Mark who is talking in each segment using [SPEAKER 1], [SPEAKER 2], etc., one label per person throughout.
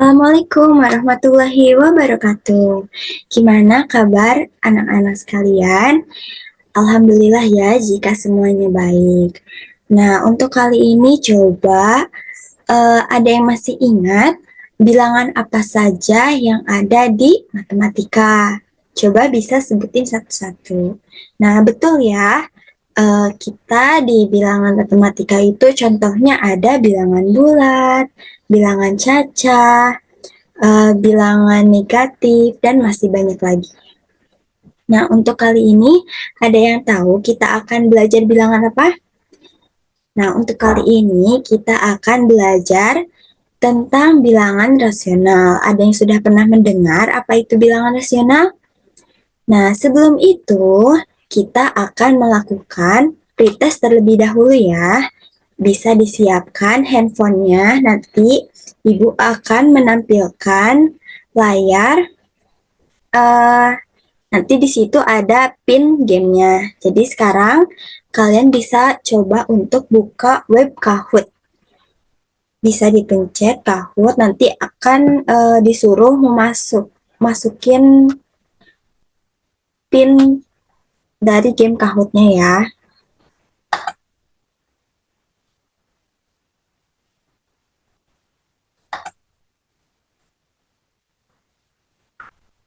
[SPEAKER 1] Assalamualaikum warahmatullahi wabarakatuh. Gimana kabar anak-anak sekalian? Alhamdulillah ya jika semuanya baik. Nah, untuk kali ini coba ada yang masih ingat bilangan apa saja yang ada di matematika? Coba bisa sebutin satu-satu. Nah, betul ya. Kita di bilangan matematika itu contohnya ada bilangan bulat, bilangan cacah, bilangan negatif, dan masih banyak lagi. Nah, untuk kali ini, ada yang tahu kita akan belajar bilangan apa? Nah, untuk kali ini kita akan belajar tentang bilangan rasional. Ada yang sudah pernah mendengar apa itu bilangan rasional? Nah, sebelum itu, kita akan melakukan pretest terlebih dahulu ya. Bisa disiapkan handphonenya, nanti Ibu akan menampilkan layar. Uh, Nanti di situ ada pin gamenya. Jadi sekarang kalian bisa coba untuk buka web Kahoot. Bisa dipencet Kahoot, nanti akan disuruh masukin pin dari game Kahootnya ya.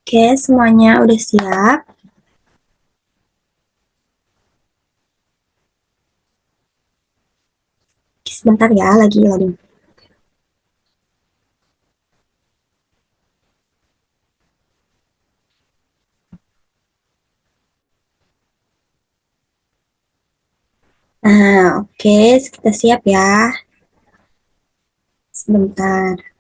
[SPEAKER 1] Oke, semuanya udah siap. Sebentar ya, lagi loading. Nah, oke, kita siap ya. Sebentar.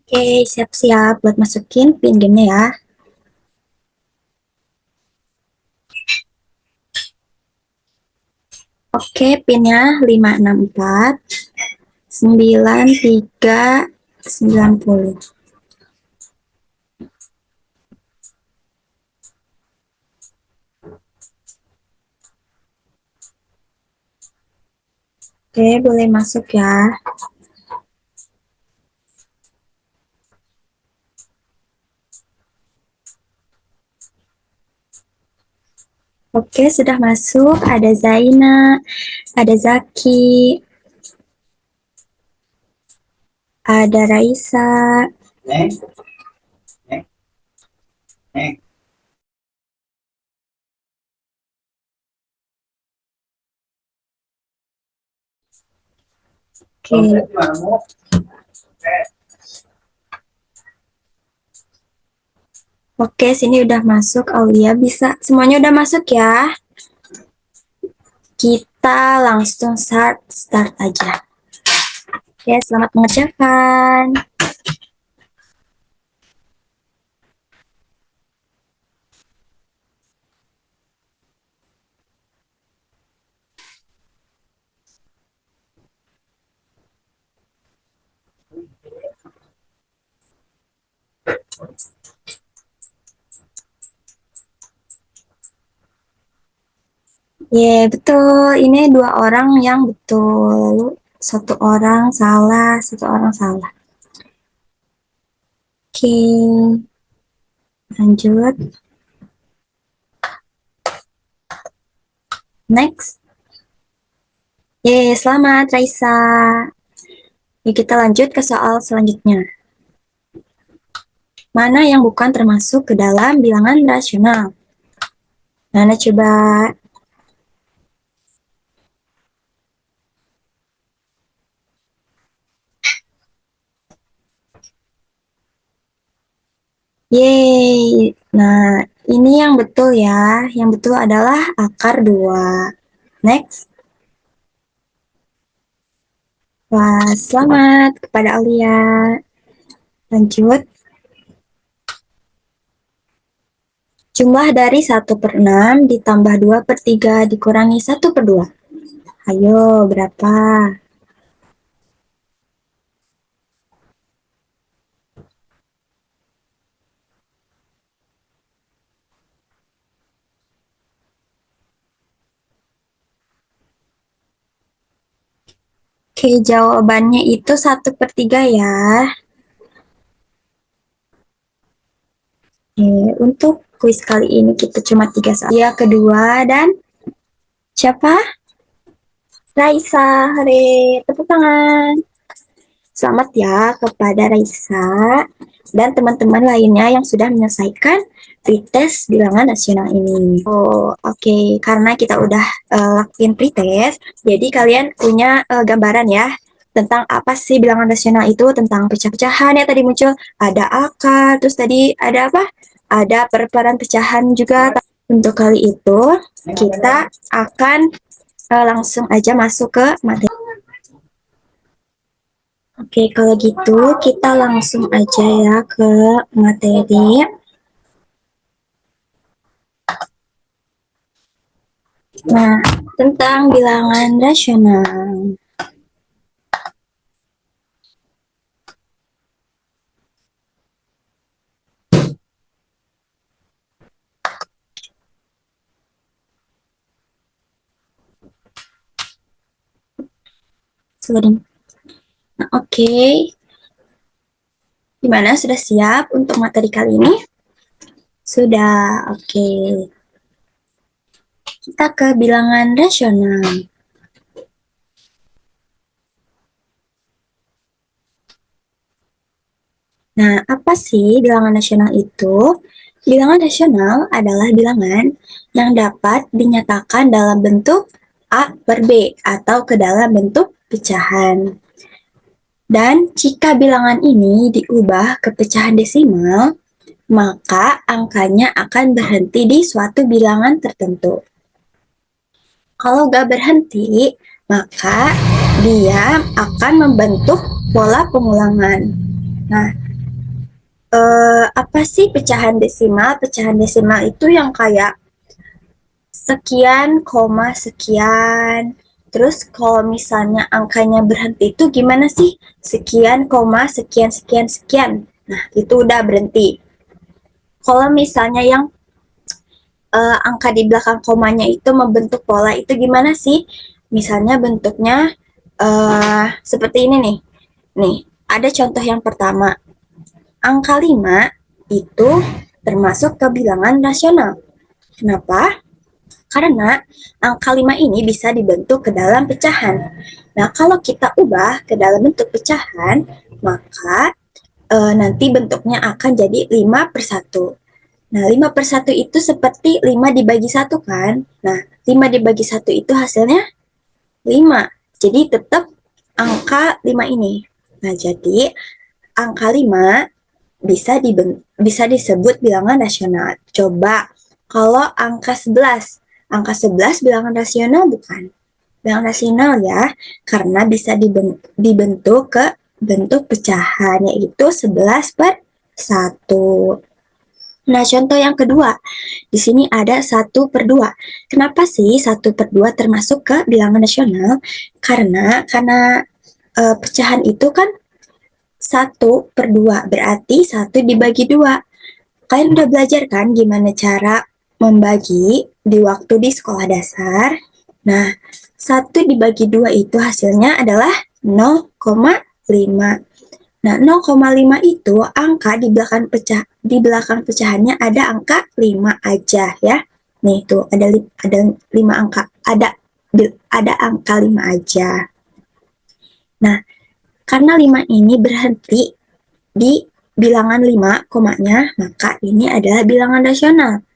[SPEAKER 1] Oke, siap-siap buat masukin pin gamenya ya. Oke, pinnya 564 9390. Oke, boleh masuk ya. Oke, sudah masuk. Ada Zaina, ada Zaki, ada Raisa. Oke. Oke, sini udah masuk. Aulia bisa. Semuanya udah masuk ya. Kita langsung start aja. Oke, selamat mengerjakan. Betul. Ini dua orang yang betul. Satu orang salah, satu orang salah. Oke. Lanjut. Next. Selamat Raisa. Yuk kita lanjut ke soal selanjutnya. Mana yang bukan termasuk ke dalam bilangan rasional? Mana coba? Yeay. Nah, ini yang betul ya. Yang betul adalah akar 2. Next. Wah, selamat kepada Alia. Lanjut. Jumlah dari 1/6 ditambah 2/3 dikurangi 1/2. Ayo, berapa? Oke, jawabannya itu 1/3 ya. Oke, untuk kuis kali ini kita cuma 3 soal. Ya, kedua dan siapa? Raisa, hore, tepuk tangan. Selamat ya kepada Raisa dan teman-teman lainnya yang sudah menyelesaikan pretest bilangan nasional ini. Oh, oke. Karena kita udah lakuin pretest, jadi kalian punya gambaran ya tentang apa sih bilangan nasional itu, tentang pecah-pecahan ya tadi muncul, ada akar, terus tadi ada apa? Ada perputaran pecahan juga. Untuk kali itu, kita akan langsung aja masuk ke materi. Oke, kalau gitu kita langsung aja ya ke materi. Nah, tentang bilangan rasional. Nah, oke. Gimana, sudah siap untuk materi kali ini? Sudah, oke. Kita ke bilangan rasional. Nah, apa sih bilangan rasional itu? Bilangan rasional adalah bilangan yang dapat dinyatakan dalam bentuk A per B atau ke dalam bentuk pecahan. Dan jika bilangan ini diubah ke pecahan desimal, maka angkanya akan berhenti di suatu bilangan tertentu. Kalau nggak berhenti, maka dia akan membentuk pola pengulangan. Nah, apa sih pecahan desimal? Pecahan desimal itu yang kayak sekian, koma sekian. Terus kalau misalnya angkanya berhenti itu gimana sih? Sekian, koma, sekian, sekian, sekian. Nah, itu udah berhenti. Kalau misalnya yang angka di belakang komanya itu membentuk pola, itu gimana sih? Misalnya bentuknya seperti ini nih. Nih, ada contoh yang pertama. Angka 5 itu termasuk ke bilangan rasional. Kenapa? Karena angka 5 ini bisa dibentuk ke dalam pecahan. Nah, kalau kita ubah ke dalam bentuk pecahan, maka nanti bentuknya akan jadi 5/1. Nah, 5/1 itu seperti 5 dibagi 1 kan? Nah, 5 dibagi 1 itu hasilnya 5. Jadi tetap angka 5 ini. Nah, jadi angka 5 bisa disebut bilangan rasional. Coba kalau angka 11. Angka 11 bilangan rasional bukan? Bilangan rasional ya, karena bisa dibentuk ke bentuk pecahan, yaitu 11/1. Nah, contoh yang kedua, di sini ada 1/2. Kenapa sih 1/2 termasuk ke bilangan rasional? Karena pecahan itu kan 1/2, berarti 1 dibagi 2. Kalian udah belajar kan gimana cara membagi di waktu di sekolah dasar? Nah, 1 dibagi 2 itu hasilnya adalah 0,5. Nah, 0,5 itu angka di belakang pecahannya ada angka 5 aja ya. Nih tuh ada 5 angka, ada angka 5 aja. Nah, karena 5 ini berhenti di bilangan 5 komanya, maka ini adalah bilangan rasional.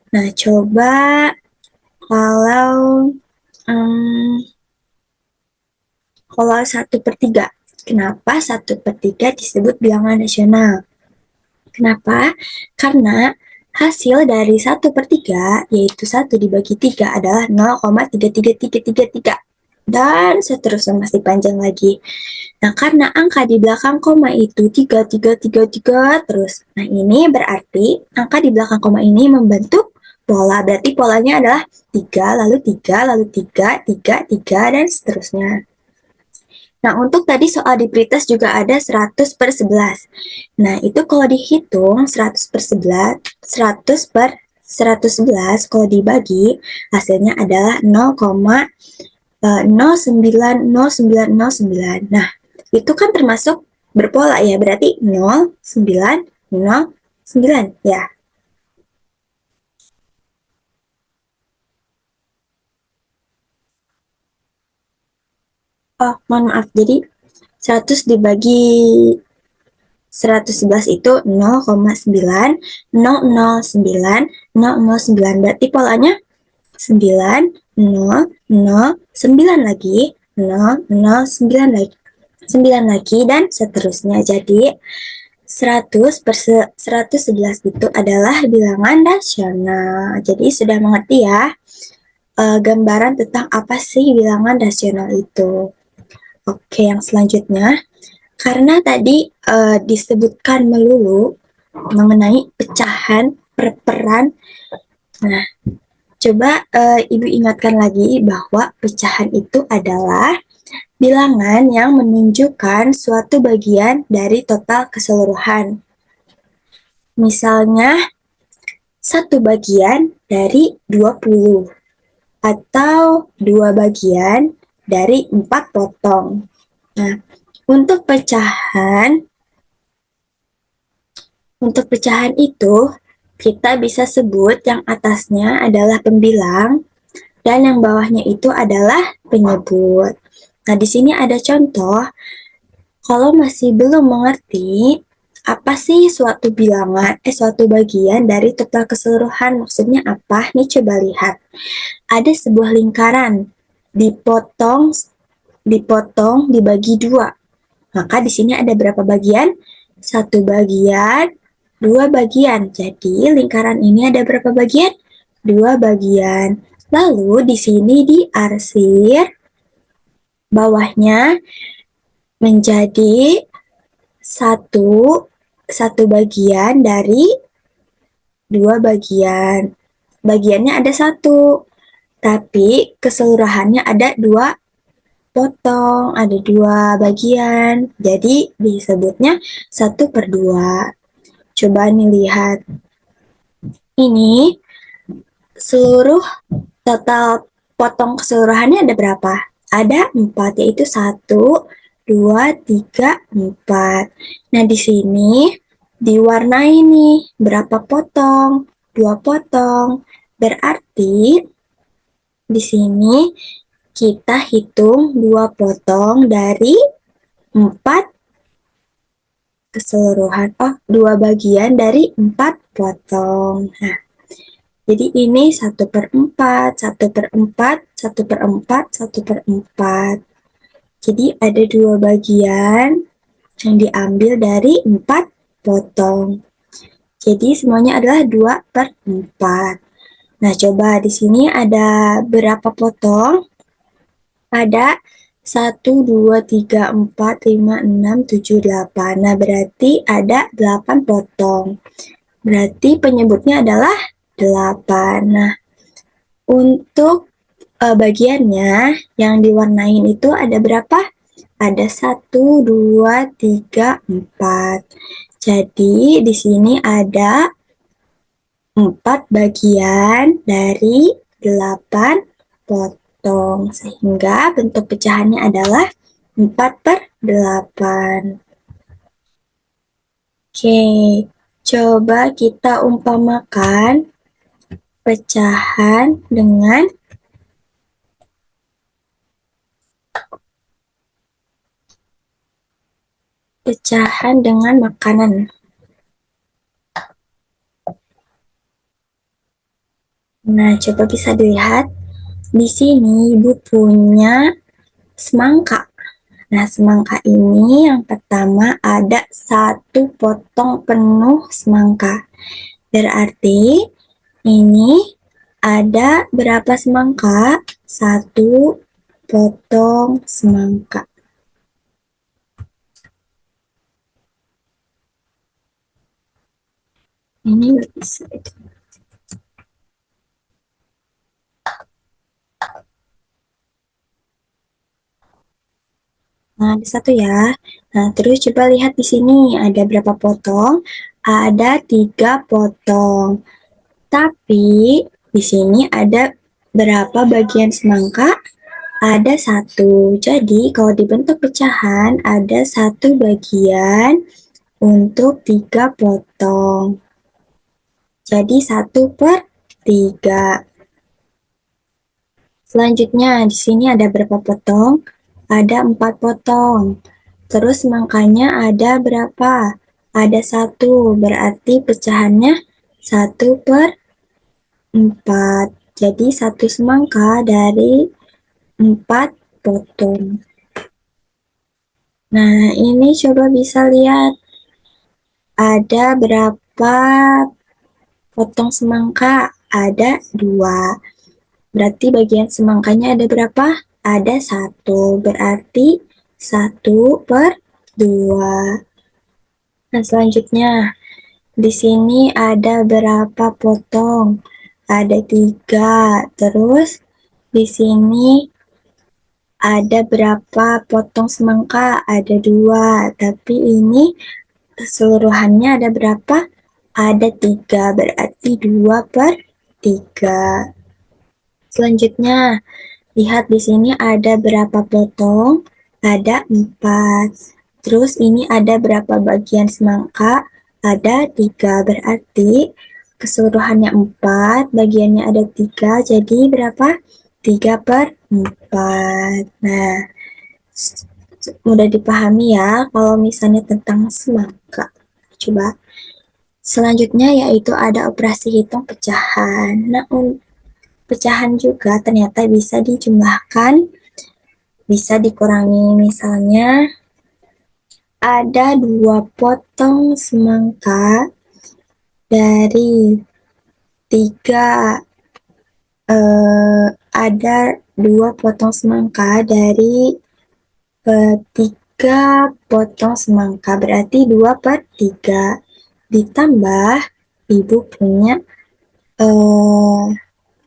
[SPEAKER 1] Nah, coba kalau kalau 1/3. Kenapa 1/3 disebut bilangan rasional? Kenapa? Karena hasil dari 1/3, yaitu 1 dibagi 3 adalah 0,33333. dan seterusnya masih panjang lagi. Nah, karena angka di belakang koma itu 3, 3, 3, 3 terus. Nah, ini berarti angka di belakang koma ini membentuk pola. Berarti polanya adalah 3, lalu 3, lalu 3, 3, 3, dan seterusnya. Nah, untuk tadi soal di pretest juga ada 100 per 11. Nah, itu kalau dihitung 100 per 11, 100 per 111 kalau dibagi, hasilnya adalah 0,090909. Nah, itu kan termasuk berpola ya, berarti 0909 ya. Oh, mohon maaf. Jadi 100 dibagi 111 itu 0,9009009. Berarti polanya 9, 0, 0, 9 lagi, 0, 0, 9 lagi, 9 lagi, dan seterusnya. Jadi 100 per 111 itu adalah bilangan rasional. Jadi sudah mengerti ya gambaran tentang apa sih bilangan rasional itu. Oke, yang selanjutnya, karena tadi disebutkan melulu mengenai pecahan perperan. Nah, coba Ibu ingatkan lagi bahwa pecahan itu adalah bilangan yang menunjukkan suatu bagian dari total keseluruhan. Misalnya, satu bagian dari 20 atau dua bagian dari 4 potong. Nah, untuk pecahan itu kita bisa sebut yang atasnya adalah pembilang dan yang bawahnya itu adalah penyebut. Nah, di sini ada contoh. Kalau masih belum mengerti apa sih suatu bilangan, suatu bagian dari total keseluruhan, maksudnya apa? Nih coba lihat. Ada sebuah lingkaran dipotong dibagi dua. Maka di sini ada berapa bagian? Satu bagian, dua bagian. Jadi lingkaran ini ada berapa bagian? Dua bagian. Lalu di sini diarsir bawahnya menjadi satu bagian dari dua bagian. Bagiannya ada satu, tapi keseluruhannya ada dua potong, ada dua bagian. Jadi disebutnya 1/2. Coba nih lihat. Ini seluruh total potong keseluruhannya ada berapa? Ada 4, yaitu 1, 2, 3, 4. Nah, di sini diwarnai nih berapa potong? 2 potong. Berarti di sini kita hitung 2 potong dari 4 keseluruhan. Oh, 2 bagian dari 4 potong. Nah, jadi ini 1/4, 1/4, 1/4, 1/4. Jadi ada 2 bagian yang diambil dari 4 potong. Jadi semuanya adalah 2/4. Nah, coba di sini ada berapa potong? Ada 1, 2, 3, 4, 5, 6, 7, 8. Nah, berarti ada 8 potong. Berarti penyebutnya adalah 8. Nah, untuk bagiannya yang diwarnain itu ada berapa? Ada 1, 2, 3, 4. Jadi di sini ada 4 bagian dari 8 potong. Sehingga bentuk pecahannya adalah 4/8. Oke, coba kita umpamakan pecahan dengan makanan. Nah, coba bisa dilihat. Di sini Ibu punya semangka. Nah, semangka ini yang pertama ada 1 potong penuh semangka. Berarti ini ada berapa semangka? 1, potong semangka. Ini nggak bisa. Nah, ada satu ya. Nah, terus coba lihat di sini ada berapa potong? Ada 3 potong. Tapi di sini ada berapa bagian semangka? Ada satu. Jadi kalau dibentuk pecahan ada satu bagian untuk 3 potong. Jadi 1/3. Selanjutnya di sini ada berapa potong? Ada 4 potong. Terus semangkanya ada berapa? Ada satu, berarti pecahannya 1/4. Jadi satu semangka dari 4 potong. Nah, ini coba bisa lihat ada berapa potong semangka? Ada 2. Berarti bagian semangkanya ada berapa? Ada satu, berarti 1/2. Nah, selanjutnya di sini ada berapa potong? Ada 3. Terus di sini ada berapa potong semangka? Ada 2. Tapi ini keseluruhannya ada berapa? Ada 3. Berarti 2/3. Selanjutnya, lihat di sini ada berapa potong? Ada 4. Terus ini ada berapa bagian semangka? Ada 3. Berarti keseluruhannya 4, bagiannya ada 3. Jadi berapa? 3/4. Nah, mudah dipahami ya kalau misalnya tentang semangka. Coba. Selanjutnya yaitu ada operasi hitung pecahan. Nah, pecahan juga ternyata bisa dijumlahkan, bisa dikurangi. Misalnya ada 2 potong semangka dari 3 ada 2 potong semangka dari 3 potong semangka, berarti 2/3. Ditambah ibu punya eh,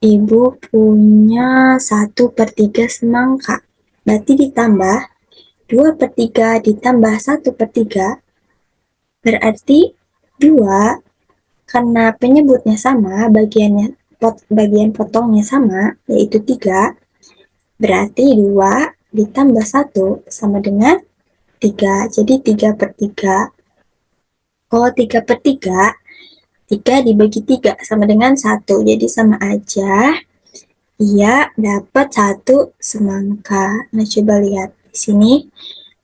[SPEAKER 1] ibu punya 1/3 semangka. Berarti ditambah 2/3 ditambah 1/3 berarti 2. Karena penyebutnya sama, bagian potongnya sama, yaitu 3. Berarti 2 ditambah 1 sama dengan 3. Jadi 3/3. Kalau 3/3, 3 dibagi 3 sama dengan 1. Jadi sama aja. Ia dapat 1 semangka. Nah, coba lihat di sini.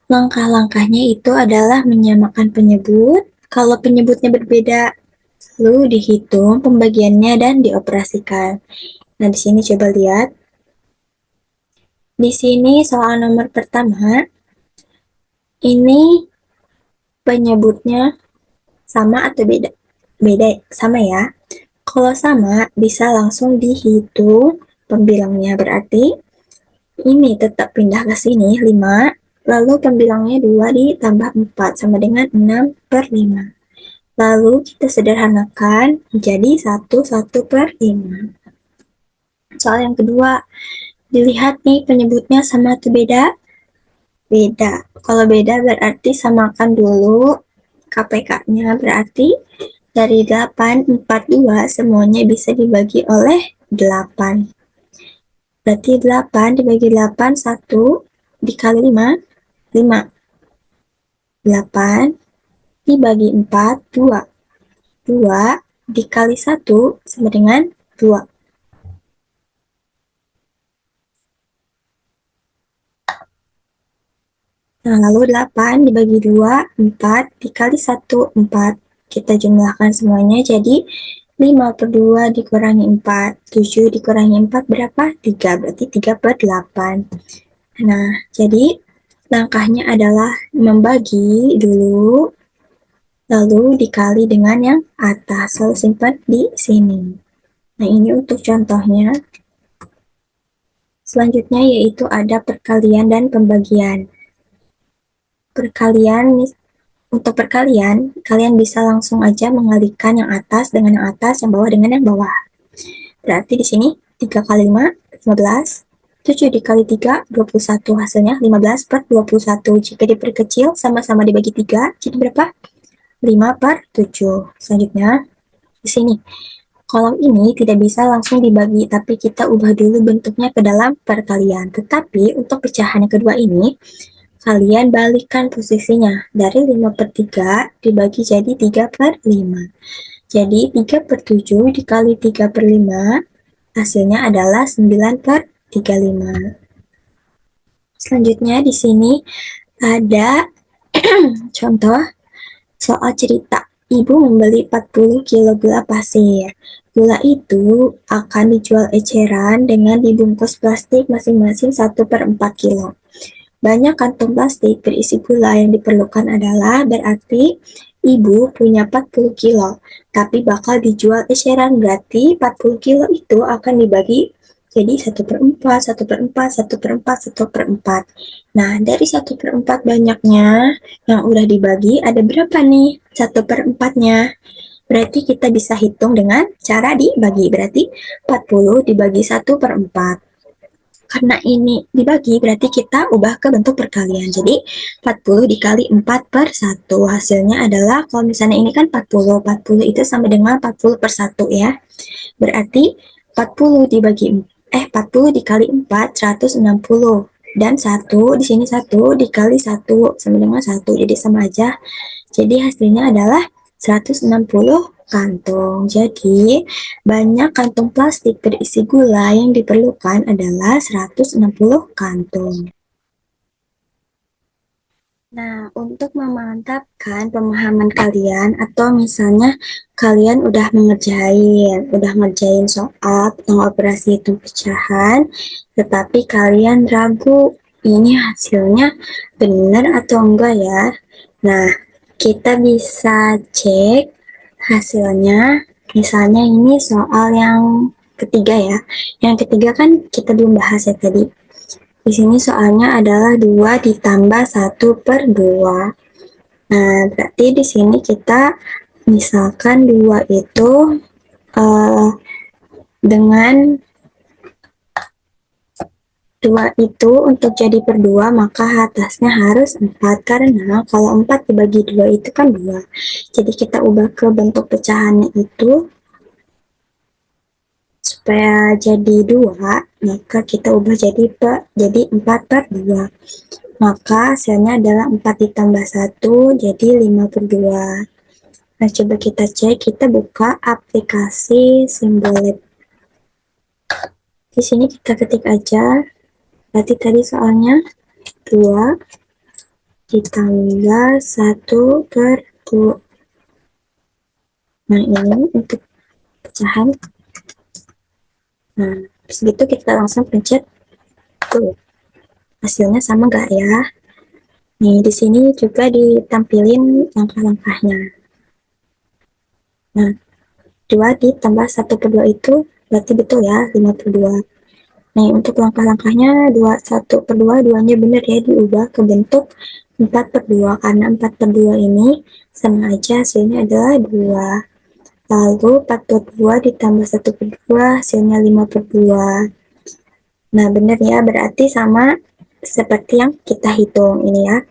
[SPEAKER 1] Langkah-langkahnya itu adalah menyamakan penyebut. Kalau penyebutnya berbeda, lalu dihitung pembagiannya dan dioperasikan. Nah, di sini coba lihat. Di sini soal nomor pertama, ini penyebutnya sama atau beda? Beda, sama ya. Kalau sama, bisa langsung dihitung pembilangnya. Berarti ini tetap pindah ke sini, 5. Lalu pembilangnya 2 ditambah 4 sama dengan 6/5. Lalu kita sederhanakan menjadi 1/5. Soal yang kedua, dilihat nih penyebutnya sama atau beda? Beda. Kalau beda berarti samakan dulu KPK-nya. Berarti dari 8, 4, 2 semuanya bisa dibagi oleh 8. Berarti 8 dibagi 8, 1 dikali 5, 5. 8 dibagi 4, 2. 2 dikali 1 sama dengan 2. Nah, lalu 8 dibagi 2, 4 dikali 1, 4. Kita jumlahkan semuanya jadi 5/2 dikurangi 4. 7 dikurangi 4 berapa? 3. Berarti 3/8. Nah, jadi langkahnya adalah membagi dulu, lalu dikali dengan yang atas. Lalu simpan di sini. Nah, ini untuk contohnya. Selanjutnya yaitu ada perkalian dan pembagian. Untuk perkalian, kalian bisa langsung aja mengalihkan yang atas dengan yang atas, yang bawah dengan yang bawah. Berarti di sini 3 kali 5, 15. 7 dikali 3, 21. Hasilnya 15 per 21. Jika diperkecil, sama-sama dibagi 3, jadi berapa? 5 per 7. Selanjutnya, di sini. Kolom ini tidak bisa langsung dibagi, tapi kita ubah dulu bentuknya ke dalam perkalian. Tetapi untuk pecahan yang kedua ini, kalian balikkan posisinya. Dari 5 per 3 dibagi jadi 3 per 5. Jadi 3 per 7 dikali 3 per 5, hasilnya adalah 9 per 35. Selanjutnya di sini ada contoh soal cerita. Ibu membeli 40 kg gula pasir. Gula itu akan dijual eceran dengan dibungkus plastik masing-masing 1 per 4 kilo. Banyak kantong plastik berisi gula yang diperlukan adalah berarti ibu punya 40 kilo, tapi bakal dijual eceran, berarti 40 kilo itu akan dibagi jadi 1 per 4, 1 per 4, 1 per 4, 1 per 4. Nah, dari 1 per 4 banyaknya yang udah dibagi, ada berapa nih 1 per 4-nya? Berarti kita bisa hitung dengan cara dibagi. Berarti 40 dibagi 1 per 4. Karena ini dibagi, berarti kita ubah ke bentuk perkalian. Jadi, 40 dikali 4 per 1. Hasilnya adalah, kalau misalnya ini kan 40. 40 itu sama dengan 40 per 1 ya. Berarti 40 dikali 4, 160. Dan 1, di sini 1 dikali 1, sama dengan 1. Jadi sama aja. Jadi hasilnya adalah 160 kantong. Jadi banyak kantong plastik berisi gula yang diperlukan adalah 160 kantong. Nah, untuk memantapkan pemahaman kalian, atau misalnya kalian udah ngerjain soal pengoperasi hitung pecahan, tetapi kalian ragu, ini hasilnya benar atau enggak ya? Nah, kita bisa cek hasilnya, misalnya ini soal yang ketiga ya. Yang ketiga kan kita belum bahas ya tadi. Di sini soalnya adalah 2 ditambah 1 per 2. Nah, berarti di sini kita misalkan 2 itu dengan 2 itu untuk jadi per 2, maka atasnya harus 4. Karena kalau 4 dibagi 2 itu kan 2. Jadi kita ubah ke bentuk pecahannya itu supaya jadi 2, maka kita ubah jadi 4 per 2. Maka hasilnya adalah 4 ditambah 1, jadi 5 per 2. Nah, coba kita cek, kita buka aplikasi Simbolab. Di sini kita ketik aja, berarti tadi soalnya 2 ditambah 1 per 2. Nah, ini untuk pecahan. Nah, segitu kita langsung pencet tuh. Hasilnya sama nggak ya? Nih, di sini juga ditampilin langkah-langkahnya. Nah, 2 ditambah 1 per 2 itu berarti betul ya, 5 per 2. Nih, untuk langkah-langkahnya 1 per 2, 2-nya benar ya, diubah ke bentuk 4 per 2. Karena 4 per 2 ini sama aja hasilnya adalah 2. Lalu 4 per 2 ditambah 1 per 2, hasilnya 5 per 2. Nah, benar ya, berarti sama seperti yang kita hitung ini ya.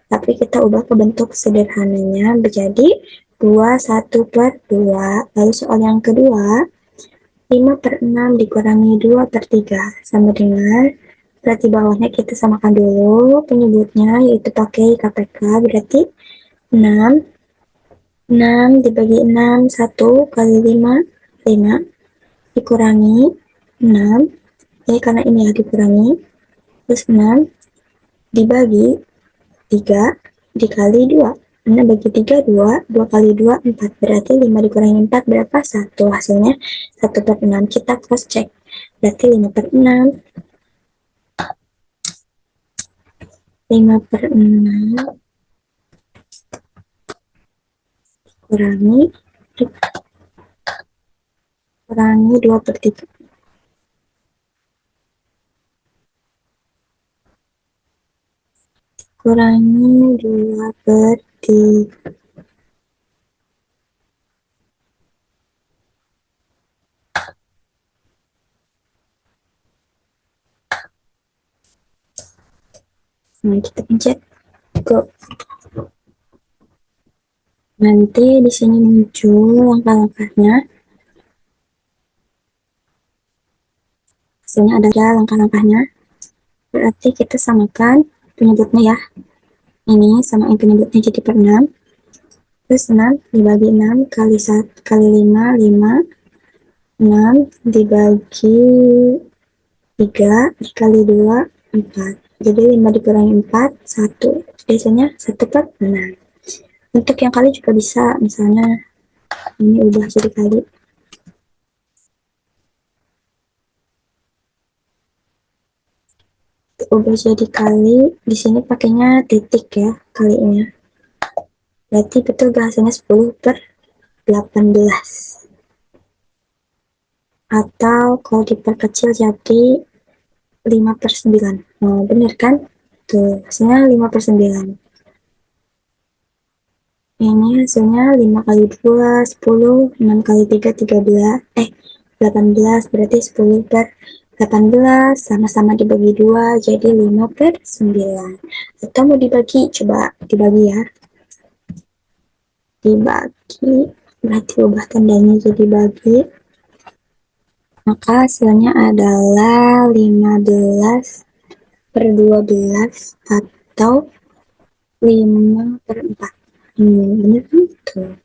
[SPEAKER 1] Tapi kita ubah ke bentuk sederhananya menjadi 2 1 per 2. Lalu soal yang kedua, 5 per 6 dikurangi 2 per 3 sama dengan, berarti bawahnya kita samakan dulu penyebutnya, yaitu pakai KPK, berarti 6. 6 dibagi 6, 1 kali 5, 5 dikurangi 6, karena ini ya dikurangi, terus 6 dibagi 3 dikali 2. 6 bagi 3, 2. 2 kali 2, 4. Berarti 5 dikurangi 4 berapa? 1. Hasilnya 1 per 6. Kita cross check. Berarti 5 per 6. 5 per 6 kurangi 2 per 3. kurangi 2/3. Nah, kita pencet go. Nanti di sini muncul langkah-langkahnya. Sini ada langkah-langkahnya. Berarti kita samakan penyebutnya ya. Ini samain penyebutnya jadi per 6. Terus 6 dibagi 6 kali 1 kali 5, 5. 6 dibagi 3 dikali 2, 4. Jadi 5 dikurangi 4, 1. Biasanya 1/6. Untuk yang kali juga bisa, misalnya ini ubah jadi kali. Ubah jadi kali, di sini pakainya titik ya, kalinya. Berarti betul bahasanya 10/18. Atau kalau diperkecil jadi 5/9. Oh, bener kan? Tuh, hasilnya 5/9. Ini hasilnya 5 kali 2, 10, 6 kali 3, 13, 18, berarti 10/18, sama-sama dibagi 2, jadi 5/9. Atau mau dibagi, coba dibagi ya. Dibagi, berarti ubah tandanya jadi bagi. Maka hasilnya adalah 15/12 atau 5/4. Bener kan? Tuh.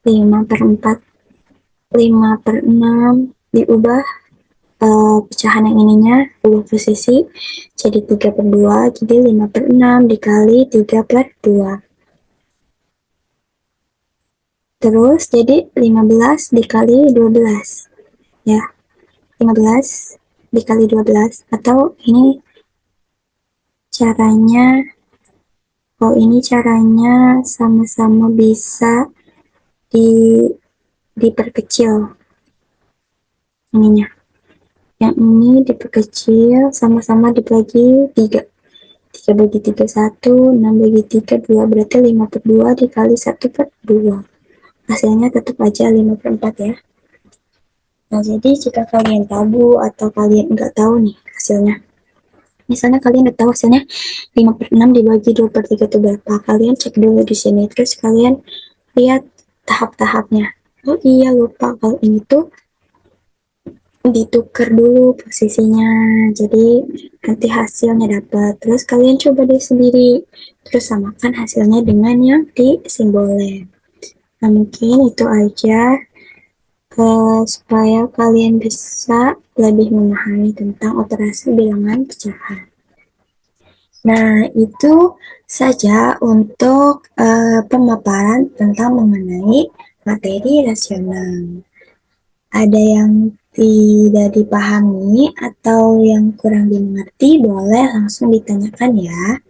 [SPEAKER 1] 5/4, 5/6 diubah pecahan yang ininya, ubah posisi jadi 3/2, jadi 5/6 dikali 3/2. Terus jadi 15 dikali 12 ya, 15 dikali 12. Atau ini caranya, sama-sama bisa diperkecil ininya. Yang ini diperkecil, sama-sama dibagi 3. 3 bagi 3, 1, 6 bagi 3, 2, berarti 5/2 dikali 1/2. Hasilnya tetap aja 5/4 ya. Nah, jadi jika kalian tahu atau kalian nggak tahu nih hasilnya, misalnya kalian udah tahu hasilnya 5/6 dibagi 2/3 itu berapa, kalian cek dulu di sini, terus kalian lihat tahap-tahapnya. Oh iya, lupa kalau ini tuh ditukar dulu posisinya, jadi nanti hasilnya dapat. Terus kalian coba deh sendiri, terus samakan hasilnya dengan yang di simbolnya. Nah, mungkin itu aja supaya kalian bisa lebih memahami tentang operasi bilangan pecahan. Nah, itu saja untuk pemaparan tentang mengenai materi rasional. Ada yang tidak dipahami atau yang kurang dimengerti, boleh langsung ditanyakan ya.